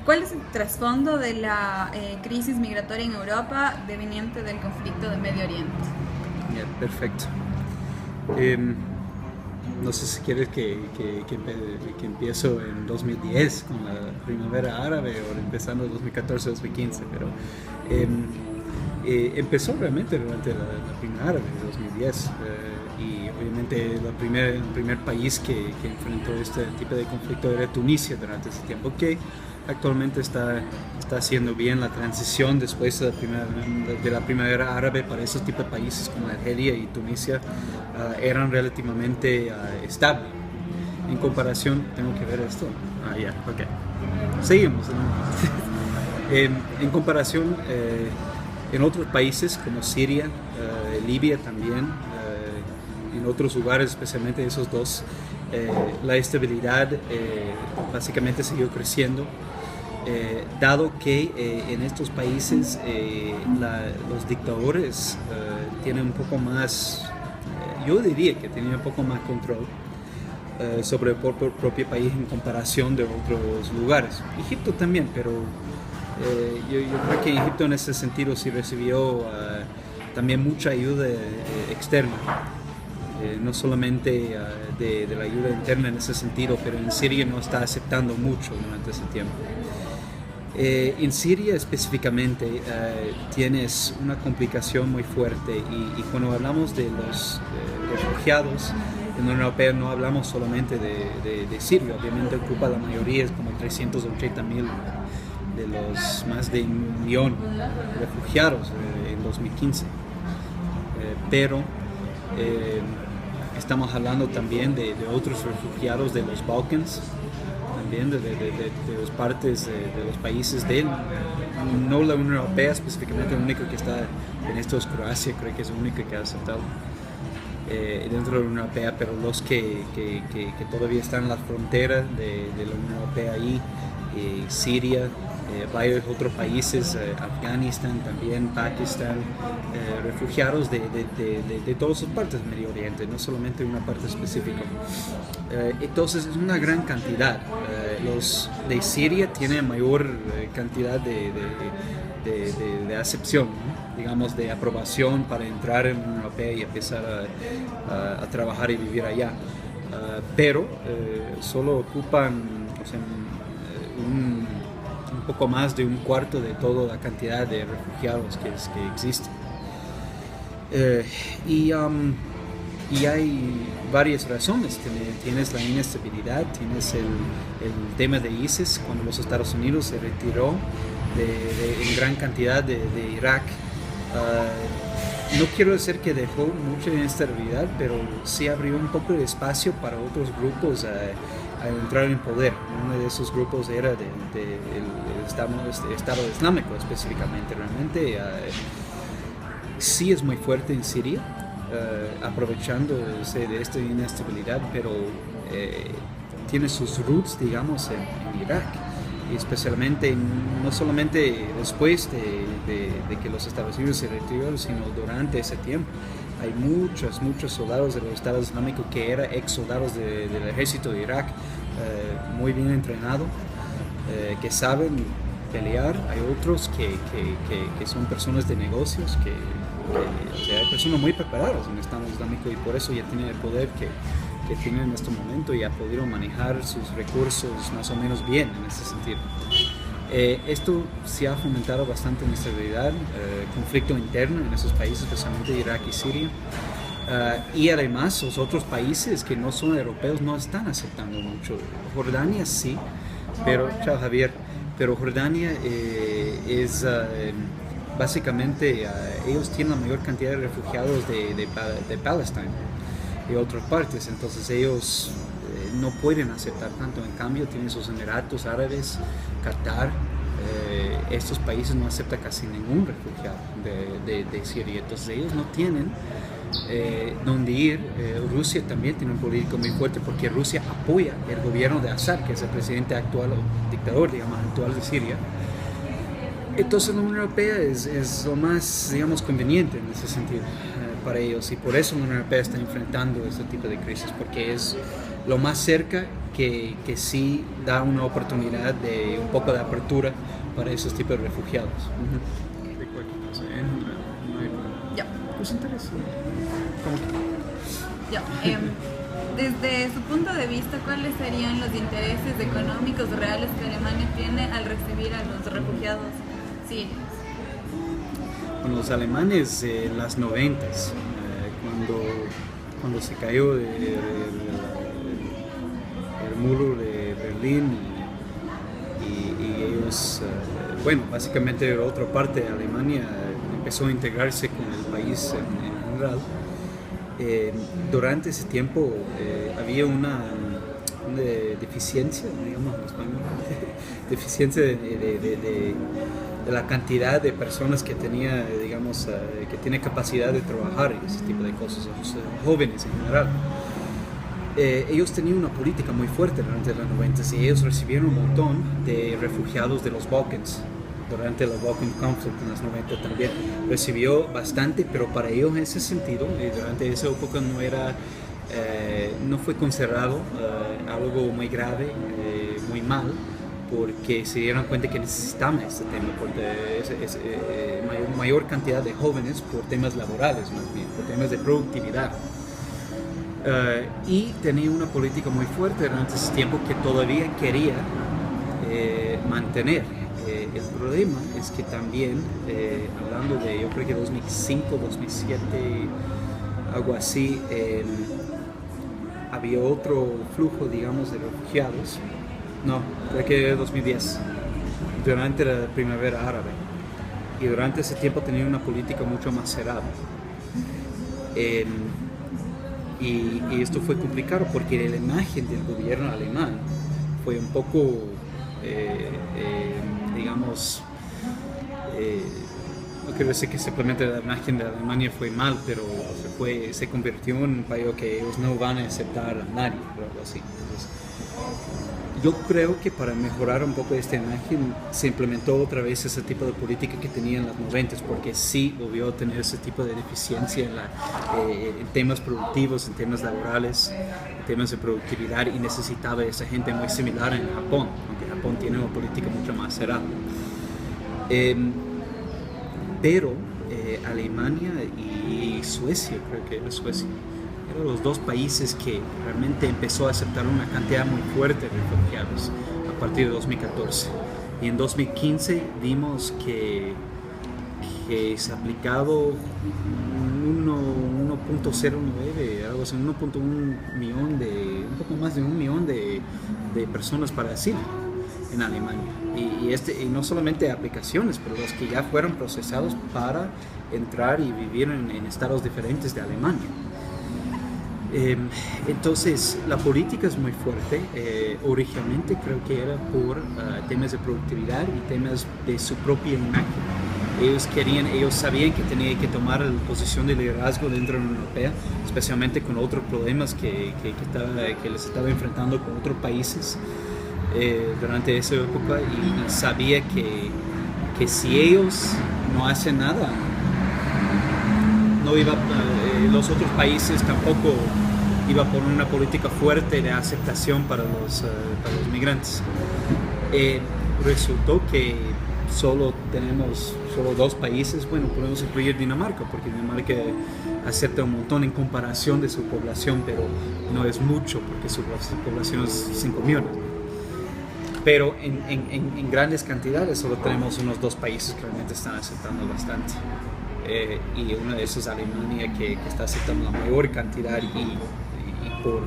¿Cuál es el trasfondo de la crisis migratoria en Europa deveniente del conflicto de Medio Oriente? Ya, perfecto. Em, no sé si quieres que empiezo en 2010 con la primavera árabe o empezando en 2014-2015, pero empezó realmente durante la primavera árabe de 2010 y obviamente el primer país que enfrentó este tipo de conflicto era Tunisia durante ese tiempo, que actualmente está haciendo bien la transición después de la primavera árabe para esos tipos de países como Argelia y Tunisia. Eran relativamente estables. En comparación, tengo que ver esto. Ya, ok. Seguimos, ¿no? En comparación, en otros países como Siria, Libia también, en otros lugares, especialmente esos dos, la estabilidad básicamente siguió creciendo. Dado que en estos países los dictadores tienen un poco más, yo diría que tienen un poco más control sobre el propio país en comparación de otros lugares. Egipto también, pero yo creo que Egipto en ese sentido sí recibió también mucha ayuda externa. No solamente de la ayuda interna en ese sentido, pero en Siria no está aceptando mucho durante ese tiempo. En Siria específicamente tienes una complicación muy fuerte y cuando hablamos de los refugiados en la Unión Europea no hablamos solamente de Siria, obviamente ocupa la mayoría, es como 380.000 de los más de 1.000.000 refugiados en 2015, pero estamos hablando también de otros refugiados de los Balcanes, también de las partes de los países no la Unión Europea específicamente. El único que está en esto es Croacia, creo que es el único que ha aceptado dentro de la Unión Europea, pero los que todavía están en las fronteras de la Unión Europea ahí, Siria, varios otros países, Afganistán también, Pakistán, refugiados de todas sus partes del Medio Oriente, no solamente una parte específica. Entonces es una gran cantidad. Los de Siria tienen mayor cantidad de acepción, ¿no? Digamos, de aprobación para entrar en la Unión Europea y empezar a trabajar y vivir allá. Pero solo ocupan, o sea, un poco más de un cuarto de toda la cantidad de refugiados que existen. Y hay varias razones. Tienes la inestabilidad, tienes el tema de ISIS, cuando los Estados Unidos se retiró en gran cantidad de Irak. No quiero decir que dejó mucha inestabilidad, pero sí abrió un poco de espacio para otros grupos a entrar en poder. Uno de esos grupos era del Estado Islámico específicamente. Realmente sí es muy fuerte en Siria, aprovechándose de esta inestabilidad, pero tiene sus roots, digamos, en Irak, y especialmente no solamente después de que los Estados Unidos se retiraron, sino durante ese tiempo. Hay muchos soldados del Estado Islámico que eran ex soldados del ejército de Irak, muy bien entrenados, que saben pelear. Hay otros que son personas de negocios, o sea, hay personas muy preparadas en el Estado Islámico y por eso ya tienen el poder que tienen en este momento y ha podido manejar sus recursos más o menos bien en ese sentido. Esto se ha fomentado bastante inestabilidad, conflicto interno en esos países, especialmente Irak y Siria. Y además los otros países que no son europeos no están aceptando mucho. Jordania sí, pero Jordania es básicamente ellos tienen la mayor cantidad de refugiados de Palestina y otras partes, entonces ellos no pueden aceptar tanto. En cambio tienen sus Emiratos Árabes, Qatar, estos países no aceptan casi ningún refugiado de Siria, entonces ellos no tienen donde ir. Rusia también tiene un político muy fuerte porque Rusia apoya el gobierno de Assad, que es el presidente actual o dictador, digamos, actual de Siria. Entonces la Unión Europea es lo más, digamos, conveniente en ese sentido para ellos, y por eso la Unión Europea está enfrentando este tipo de crisis, porque es lo más cerca que sí da una oportunidad de un poco de apertura para esos tipos de refugiados. De cualquier cosa, ya. Pues interesante. Ya. Desde su punto de vista, ¿cuáles serían los intereses económicos reales que Alemania tiene al recibir a los refugiados sirios? Bueno, los alemanes en las 90s, cuando se cayó el muro de Berlín y ellos, bueno, básicamente otra parte de Alemania empezó a integrarse con el país en general. Durante ese tiempo había una deficiencia, digamos en español, deficiencia de la cantidad de personas que tenía, digamos, que tiene capacidad de trabajar y ese tipo de cosas, los jóvenes en general. Ellos tenían una política muy fuerte durante los 90 y ellos recibieron un montón de refugiados de los Balkans. Durante el Balkan Conflict en los 90 también recibió bastante, pero para ellos en ese sentido, durante esa época no fue considerado algo muy grave, muy mal, porque se dieron cuenta que necesitaban este tema, por mayor cantidad de jóvenes por temas laborales, más bien, por temas de productividad. Y tenía una política muy fuerte durante ese tiempo que todavía quería mantener. El problema es que también, hablando de, yo creo que 2005, 2007, algo así, había otro flujo, digamos, de refugiados. No, creo que 2010, durante la primavera árabe. Y durante ese tiempo tenía una política mucho más cerrada. Y esto fue complicado porque la imagen del gobierno alemán fue un poco, digamos, no quiero decir que simplemente la imagen de Alemania fue mal, pero se convirtió en un país que ellos no van a aceptar a nadie, o algo así. Entonces, yo creo que para mejorar un poco esta imagen se implementó otra vez ese tipo de política que tenía en los 90, porque sí volvió a tener ese tipo de deficiencia en temas productivos, en temas laborales, en temas de productividad, y necesitaba esa gente muy similar en Japón, aunque Japón tiene una política mucho más cerrada. Pero Alemania y Suecia, creo que era Suecia, eran los dos países que realmente empezó a aceptar una cantidad muy fuerte de refugiados a partir de 2014. Y en 2015 vimos que se ha aplicado 1.09, algo así, 1.1 millón un poco más de 1 millón de personas para asilo en Alemania. Y no solamente aplicaciones, pero los que ya fueron procesados para entrar y vivir en estados diferentes de Alemania. Entonces, la política es muy fuerte. Originalmente creo que era por temas de productividad y temas de su propia imagen. Ellos sabían que tenían que tomar la posición de liderazgo dentro de la Unión Europea, especialmente con otros problemas que les estaba enfrentando con otros países durante esa época, y sabía que si ellos no hacen nada, los otros países tampoco iba a poner una política fuerte de aceptación para los migrantes. Resultó que tenemos solo 2 países, bueno, podemos incluir Dinamarca, porque Dinamarca acepta un montón en comparación de su población, pero no es mucho, porque su población es 5 millones. Pero en grandes cantidades solo tenemos unos 2 países que realmente están aceptando bastante. Y uno de esos es Alemania, que está aceptando la mayor cantidad y por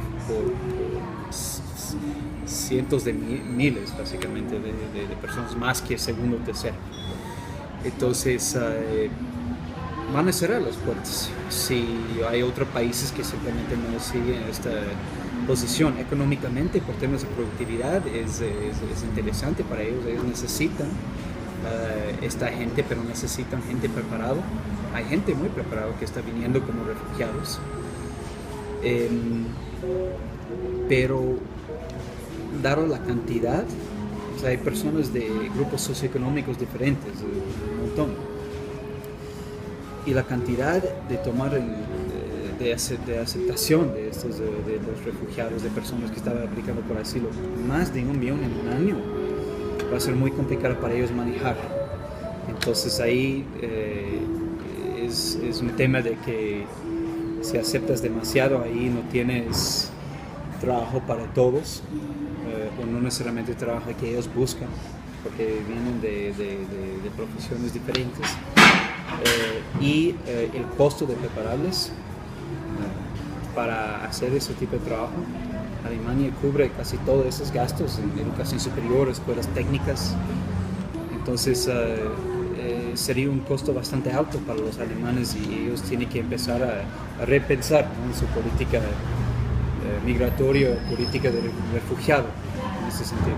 cientos de miles, básicamente, de personas, más que segundo o tercero. Entonces, van a cerrar las puertas si hay otros países que simplemente no siguen esta posición. Económicamente, por temas de productividad, es interesante para ellos. Ellos necesitan esta gente, pero necesitan gente preparada. Hay gente muy preparada que está viniendo como refugiados, pero dado la cantidad, o sea, hay personas de grupos socioeconómicos diferentes, un montón, y la cantidad de tomar de aceptación de los refugiados, de personas que estaban aplicando por asilo. Más de 1 millón en un año va a ser muy complicado para ellos manejar. Entonces ahí es un tema de que si aceptas demasiado, ahí no tienes trabajo para todos, o no necesariamente el trabajo que ellos buscan, porque vienen de profesiones diferentes. Y el costo de prepararles para hacer ese tipo de trabajo. Alemania cubre casi todos esos gastos en educación superior, escuelas técnicas. Entonces sería un costo bastante alto para los alemanes y ellos tienen que empezar a repensar, ¿no?, en su política migratoria, política de refugiado en ese sentido.